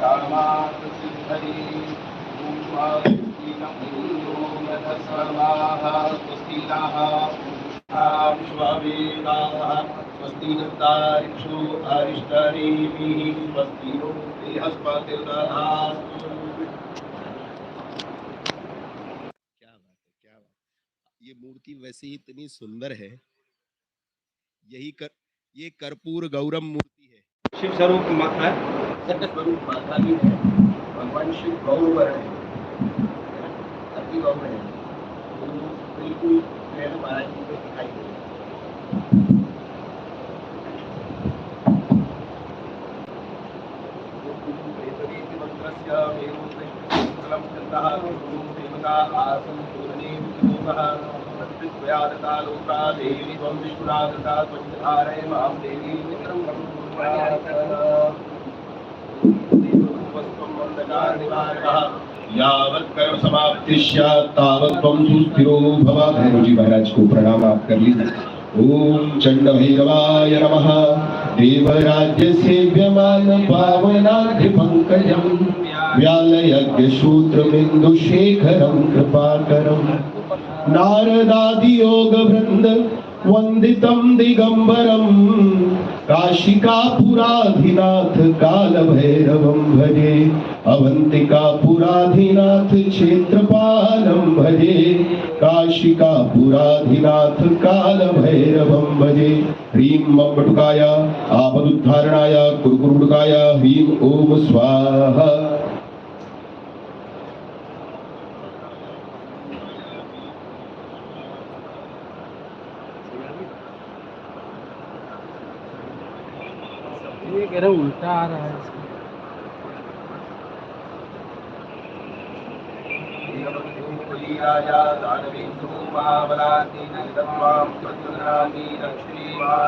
कामात् सिद्धये ॐ स्वस्ति न पूर्वो यतः सर्वाः स्वस्ति नः पूषा विश्ववेदाः स्वस्ति नस्तारिक्षो अरिष्टनेमिः स्वस्ति नो बृहस्पतिर्दधातु। क्या बात है, क्या बात। ये मूर्ति वैसे ही इतनी सुंदर है। ये कर्पूर गौरम मूर्ति है। शिव स्वरूप माता स्वरूप माता ही है। भगवान शिव गौर है, अति गौर है। तो बिल्कुल महाराज जी को दिखाई दे मंत्रस्य वेदोक्तं चन्द्रः देवता आसन् शोधने विलोकः तद्विद्वया दता लोका देवी त्वं विष्णुना दता त्वं मां देवी मित्रं यावत् कर्म समाप्ति तावत् त्वं सुस्थिरो भव। भैरव जी महाराज को प्रणाम आप कर लीजिए। ओम चंड भैरवाय नमः। देवराज्य सेव्यमान पावनाग्र पंकजं व्यालयज्ञ शूद्र बिंदु शेखरं कृपाकरं नारदादि योग वृंद वंदितं दिगंबरं काशिकापुराधिनाथ काल भैरवं भजे अवंतिकापुराधिनाथ क्षेत्रपालं भजे काशिकापुराधिनाथ काल भैरवं भजे। ह्रीं मम बटुकाय आपदुद्धारणाय कुरुकुरुडुकाय ह्रीं ओम स्वाहा। ये कह रहा उल्टा आ रहा है राजा दानवेन्द्रो महाबलाति नन्दत्वां प्रद्युम्नामि लक्ष्मीवान्